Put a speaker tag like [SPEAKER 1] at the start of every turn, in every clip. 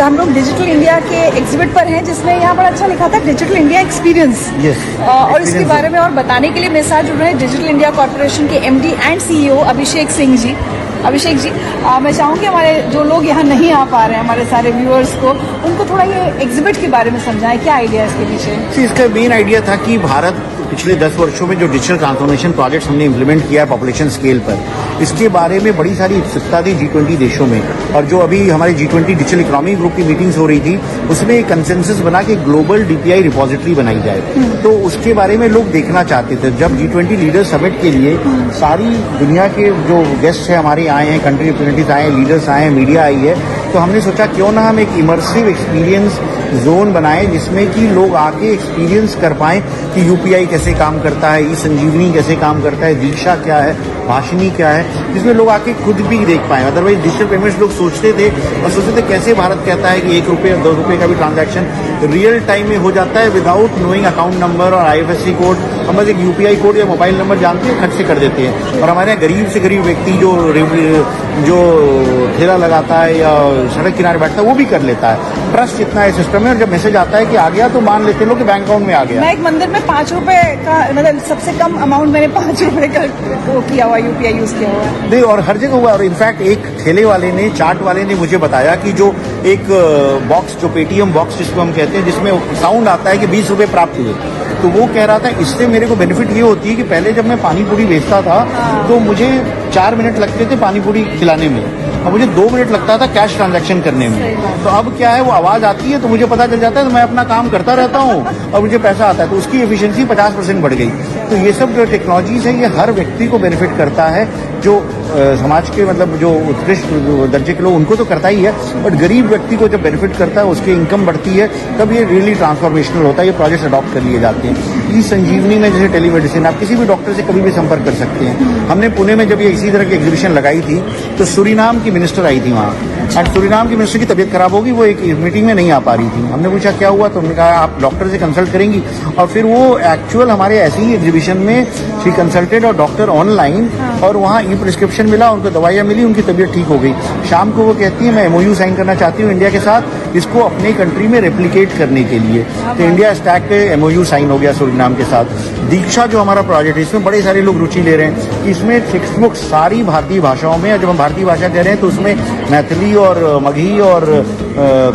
[SPEAKER 1] हम लोग digital India के एग्जिबिट पर हैं, जिसमें यहाँ पर अच्छा लिखा था डिजिटल इंडिया एक्सपीरियंस। और इसके बारे में और बताने के लिए मेरे साथ जुड़ रहे हैं डिजिटल इंडिया कॉर्पोरेशन के MD and CEO Abhishek Singh ji. Abhishek ji, मैं चाहूँगी हमारे जो लोग यहाँ नहीं आ पा रहे हैं, हमारे सारे व्यूअर्स को, उनको थोड़ा ये एग्जिबिट के बारे में समझाएं, क्या आइडिया है इसके पीछे?
[SPEAKER 2] इसका मेन आइडिया था कि भारत पिछले 10 वर्षों में जो डिजिटल ट्रांसफॉर्मेशन प्रोजेक्ट्स हमने इम्प्लीमेंट किया है पॉपुलेशन स्केल पर, इसके बारे में बड़ी सारी उत्सुकता थी G20 देशों में। और जो अभी हमारे G20 डिजिटल इकोनॉमी ग्रुप की मीटिंग्स हो रही थी, उसमें एक कंसेंसस बना के ग्लोबल DPI रिपोजिटरी बनाई जाए। तो उसके बारे में लोग देखना चाहते थे। जब G20 लीडर समिट के लिए सारी दुनिया के जो गेस्ट हैं हमारे आए हैं, कंट्री रिप्रेजेंटेटिव्स आए हैं, लीडर्स आए हैं, मीडिया आई है, तो हमने सोचा क्यों ना हम एक इमर्सिव एक्सपीरियंस जोन बनाएं जिसमें कि लोग आके एक्सपीरियंस कर पाएं कि UPI कैसे काम करता है, ई-संजीवनी कैसे काम करता है, दीक्षा क्या है, भाषिनी क्या है, जिसमें लोग आके खुद भी देख पाएं। अदरवाइज डिजिटल पेमेंट्स लोग सोचते थे और सोचते थे कैसे भारत कहता है कि 1 रुपये और 2 रुपये का भी ट्रांजैक्शन रियल टाइम में हो जाता है विदाउट नोइंग अकाउंट नंबर और IFSC कोड। हम बस एक UPI कोड या मोबाइल नंबर जानते हैं, खट से कर देते हैं। और हमारे यहाँ गरीब से गरीब व्यक्ति जो ठेला लगाता है या सड़क किनारे बैठता है वो भी कर लेता है। ट्रस्ट इतना है सिस्टम में, और जब मैसेज आता है कि आ गया तो मान लेते लोग कि बैंक अकाउंट में आ गया।
[SPEAKER 1] मैं एक मंदिर में 5 रुपए का, मतलब सबसे कम अमाउंट मैंने 5 रुपए का वो किया हुआ, UPI यूज किया हुआ है।
[SPEAKER 2] नहीं, और हर जगह हुआ। और इनफैक्ट एक ठेले वाले ने, चाट वाले ने मुझे बताया कि जो एक बॉक्स, जो पेटीएम बॉक्स जिसको हम कहते हैं, जिसमें साउंड आता है कि 20 रुपये प्राप्त हुए, तो वो कह रहा था इससे मेरे को बेनिफिट ये होती है कि पहले जब मैं पानी पूरी बेचता था तो मुझे 4 मिनट लगते थे पानी पूरी खिलाने में, और मुझे 2 मिनट लगता था कैश ट्रांजैक्शन करने में। तो अब क्या है, वो आवाज आती है तो मुझे पता चल जाता है, तो मैं अपना काम करता रहता हूँ और मुझे पैसा आता है, तो उसकी एफिशिएंसी 50% बढ़ गई। तो ये सब जो टेक्नोलॉजीज है, ये हर व्यक्ति को बेनिफिट करता है। जो समाज के मतलब जो उत्कृष्ट दर्जे के लोग, उनको तो करता ही है, बट गरीब व्यक्ति को जब बेनिफिट करता है, उसकी इनकम बढ़ती है, तब ये रियली ट्रांसफॉर्मेशनल होता है। ये प्रोजेक्ट अडॉप्ट कर लिए जाते हैं। ई-संजीवनी में जैसे टेलीमेडिसिन, आप किसी भी डॉक्टर से कभी भी संपर्क कर सकते हैं। हमने पुणे में जब ये इसी तरह की एग्जीबिशन लगाई थी तो सूरीनाम की मिनिस्टर आई थी वहाँ, और सूरीनाम की मिनिस्टर की तबीयत खराब होगी, वो एक मीटिंग में नहीं आ पा रही थी। हमने पूछा क्या हुआ, तो उन्होंने कहा आप डॉक्टर से कंसल्ट करेंगी, और फिर वो एक्चुअल हमारे ऐसे ही एग्जीबिशन में शी कंसल्टेड और डॉक्टर ऑनलाइन, और वहाँ ई प्रिस्क्रिप्शन मिला, उनको दवाइयाँ मिली, उनकी तबीयत ठीक हो गई। शाम को वो कहती है मैं MOU साइन करना चाहती हूँ इंडिया के साथ, इसको अपने कंट्री में रेप्लिकेट करने के लिए। तो इंडिया स्टैक पे MOU साइन हो गया सूरीनाम के साथ। दीक्षा जो हमारा प्रोजेक्ट है, इसमें बड़े सारे लोग रुचि ले रहे हैं। इसमें टेक्स्ट बुक सारी भारतीय भाषाओं में, जब हम भारतीय भाषा कह रहे हैं तो उसमें मैथिली और मगही और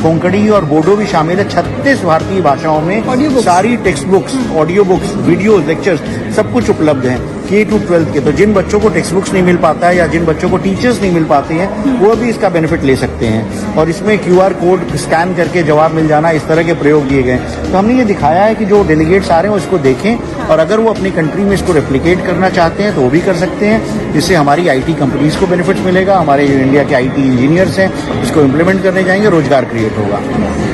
[SPEAKER 2] कोंकणी और बोडो भी शामिल है। 36 भारतीय भाषाओं में सारी text books, audio books, video lectures सब कुछ उपलब्ध हैं K to 12 के। तो जिन बच्चों को टेक्स्ट बुक्स नहीं मिल पाता है या जिन बच्चों को टीचर्स नहीं मिल पाते हैं, वो भी इसका बेनिफिट ले सकते हैं। और इसमें QR कोड स्कैन करके जवाब मिल जाना, इस तरह के प्रयोग दिए गए। तो हमने ये दिखाया है कि जो डेलीगेट्स आ रहे हैं उसको देखें, और अगर वो अपनी कंट्री में इसको रेप्लिकेट करना चाहते हैं तो वो भी कर सकते हैं। इससे हमारी IT कंपनीज को बेनिफिट मिलेगा, हमारे जो इंडिया के IT इंजीनियर्स हैं इसको इम्प्लीमेंट करने जाएंगे, रोजगार क्रिएट होगा।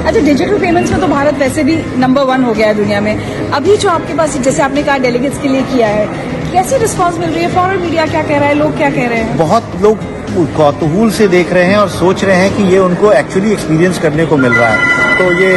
[SPEAKER 1] अच्छा, डिजिटल पेमेंट्स में तो भारत वैसे भी नंबर 1 हो गया है दुनिया में। अभी जो आपके पास, जैसे आपने कहा डेलीगेट्स के लिए किया है, कैसी रिस्पांस मिल रही है? फॉरेन मीडिया क्या कह रहा है, लोग क्या कह रहे हैं?
[SPEAKER 2] बहुत लोग कौतूहल से देख रहे हैं और सोच रहे हैं कि ये उनको एक्चुअली एक्सपीरियंस करने को मिल रहा है। तो ये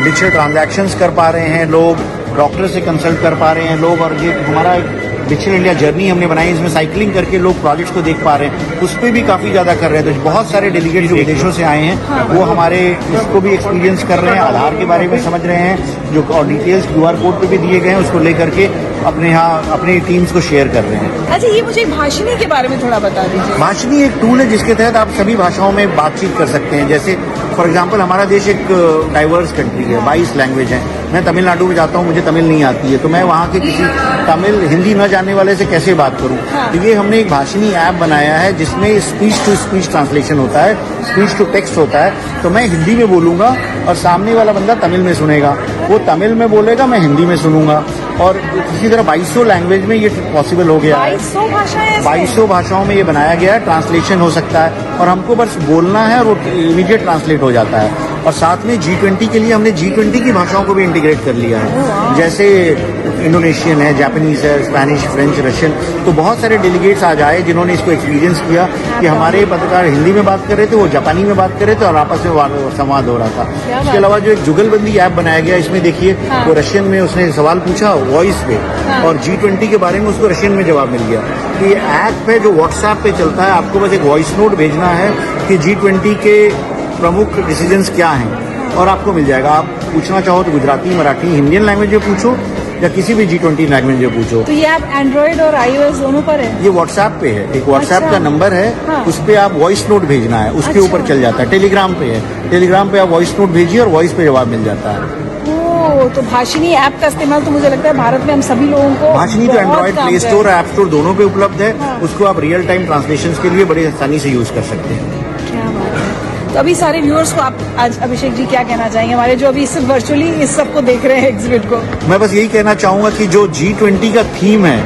[SPEAKER 2] डिजिटल ट्रांजैक्शंस कर पा रहे हैं लोग, डॉक्टर से कंसल्ट कर पा रहे हैं लोग, और ये हमारा डिजिटल इंडिया जर्नी हमने बनाई, इसमें साइकिलिंग करके लोग प्रोजेक्ट्स को देख पा रहे हैं, उस पर भी काफी ज्यादा कर रहे हैं। तो बहुत सारे डेलीगेट जो विदेशों से आए हैं वो हमारे इसको भी एक्सपीरियंस कर रहे हैं, आधार के बारे में समझ रहे हैं, जो और डिटेल्स QR कोड पे भी दिए गए हैं, उसको लेकर के अपने यहाँ अपनी टीम्स को शेयर कर रहे हैं।
[SPEAKER 1] अच्छा, ये मुझे भाषिनी के बारे में थोड़ा बता दीजिए।
[SPEAKER 2] भाषिनी एक टूल है जिसके तहत आप सभी भाषाओं में बातचीत कर सकते हैं। जैसे फॉर एग्जांपल हमारा देश एक डाइवर्स कंट्री है, 22 लैंग्वेज है। मैं तमिलनाडु में जाता हूँ, मुझे तमिल नहीं आती है, तो मैं वहाँ के किसी तमिल हिंदी न जानने वाले से कैसे बात करूँ? तो ये हमने एक भाषिनी ऐप बनाया है जिसमें स्पीच टू स्पीच ट्रांसलेशन होता है, स्पीच टू टेक्स्ट होता है। तो मैं हिंदी में बोलूँगा और सामने वाला बंदा तमिल में सुनेगा, वो तमिल में बोलेगा, मैं हिंदी में सुनूंगा। और इसी तरह 2200 लैंग्वेज में ये पॉसिबल हो गया है। 2200 भाषाओं में ये बनाया गया है, ट्रांसलेशन हो सकता है, और हमको बस बोलना है और वो इमीडिएट ट्रांसलेट हो जाता है। और साथ में G20 के लिए हमने G20 की भाषाओं को भी इंटीग्रेट कर लिया है, जैसे इंडोनेशियन है, जापानीज है, स्पेनिश, फ्रेंच, रशियन। तो बहुत सारे डेलीगेट्स आज आए जिन्होंने इसको एक्सपीरियंस किया कि हमारे पत्रकार हिंदी में बात कर रहे थे, वो जापानी में बात कर रहे थे, और आपस में संवाद हो रहा था। इसके अलावा जो एक जुगलबंदी ऐप बनाया गया, इसमें देखिए वो रशियन में उसने सवाल पूछा वॉइस पे, और G20 के बारे में उसको रशियन में जवाब मिल गया। तो ये ऐप है जो WhatsApp पे चलता है, आपको बस एक वॉइस नोट भेजना है कि G20 के प्रमुख डिसीजंस क्या हैं और आपको मिल जाएगा। आप पूछना चाहो तो गुजराती, मराठी, इंडियन लैंग्वेज में पूछो या किसी भी G20 लैंग्वेज में पूछो।
[SPEAKER 1] तो ये ऐप एंड्रॉइड और iOS दोनों पर है?
[SPEAKER 2] ये व्हाट्सएप पे है, एक व्हाट्सएप का नंबर है,
[SPEAKER 1] हाँ।
[SPEAKER 2] उस पे आप वॉइस नोट भेजना है, उसके ऊपर चल जाता है। टेलीग्राम पे है, टेलीग्राम पे आप वॉइस नोट भेजिए और वॉइस पे जवाब मिल जाता है।
[SPEAKER 1] तो भाषिनी ऐप का इस्तेमाल तो मुझे लगता है भारत में हम सभी लोगों को
[SPEAKER 2] भाषिनी तो
[SPEAKER 1] बहुत
[SPEAKER 2] एंड्रॉइड
[SPEAKER 1] काम
[SPEAKER 2] प्ले
[SPEAKER 1] का
[SPEAKER 2] स्टोर
[SPEAKER 1] है।
[SPEAKER 2] ऐप स्टोर दोनों पे उपलब्ध है।
[SPEAKER 1] हाँ।
[SPEAKER 2] उसको आप रियल टाइम ट्रांसलेशन के लिए बड़ी आसानी से यूज कर सकते हैं।
[SPEAKER 1] क्या बात है। तो अभी सारे व्यूअर्स को आप आज अभिषेक जी क्या कहना चाहेंगे, हमारे जो अभी सिर्फ वर्चुअली इस सबको देख रहे हैं एग्जिबिट को?
[SPEAKER 2] मैं बस यही कहना चाहूंगा कि जो G20 का थीम है,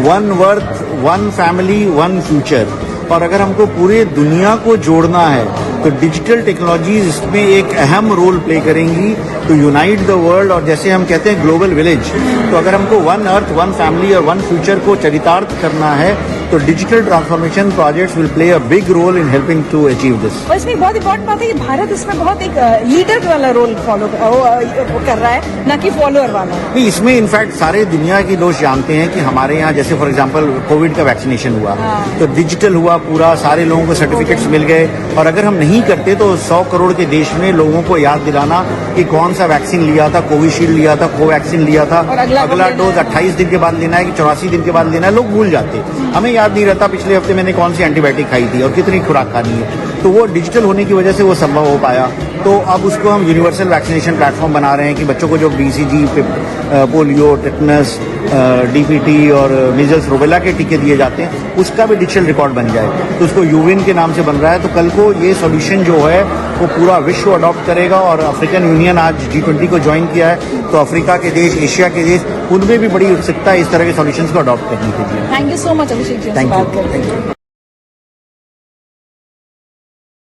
[SPEAKER 2] one worth, one family, one future, और अगर हमको पूरे दुनिया को जोड़ना है तो डिजिटल टेक्नोलॉजीज इसमें एक अहम रोल प्ले करेंगी टू यूनाइट द वर्ल्ड। और जैसे हम कहते हैं ग्लोबल विलेज, तो अगर हमको वन अर्थ, वन फैमिली और वन फ्यूचर को चरितार्थ करना है तो digital transformation projects will play a big role in helping to achieve this.
[SPEAKER 1] और इसमें बहुत इंपॉर्टेंट बात है कि भारत इसमें बहुत एक लीडर वाला रोल फॉलो कर रहा है, ना कि फॉलोअर वाला।
[SPEAKER 2] नहीं, इसमें इनफैक्ट सारे दुनिया के लोग जानते हैं कि हमारे यहाँ जैसे फॉर एग्जांपल कोविड का वैक्सीनेशन हुआ, तो डिजिटल हुआ पूरा, सारे लोगों को सर्टिफिकेट्स मिल गए। और अगर हम नहीं करते तो 100 करोड़ के देश में लोगों को याद दिलाना कि कौन सा वैक्सीन लिया था, कोविशील्ड लिया था, कोवैक्सीन लिया था,
[SPEAKER 1] और अगला
[SPEAKER 2] डोज 28 दिन के बाद लेना है कि 84 दिन के बाद लेना है, लोग भूल जाते। हमें याद नहीं रहता पिछले हफ्ते मैंने कौन सी एंटीबायोटिक खाई थी और कितनी खुराक खानी है। तो वो डिजिटल होने की वजह से वो संभव हो पाया। तो अब उसको हम यूनिवर्सल वैक्सीनेशन प्लेटफॉर्म बना रहे हैं कि बच्चों को जो BCG, पोलियो, टेटनस, DPT और मीजल्स, रूबेला के टीके दिए जाते हैं, उसका भी डिजिटल रिकॉर्ड बन जाए। तो उसको यूविन के नाम से बन रहा है। तो कल को ये सॉल्यूशन जो है वो पूरा विश्व अडॉप्ट करेगा। और अफ्रीकन यूनियन आज G20 को ज्वाइन किया है, तो अफ्रीका के देश, एशिया के देश, उनमें भी बड़ी उत्सुकता है इस तरह के सॉल्यूशंस को अडॉप्ट करने के लिए।
[SPEAKER 1] Thank you so much Abhishek ji,
[SPEAKER 2] thank
[SPEAKER 1] बात करते
[SPEAKER 2] यू।
[SPEAKER 1] हैं।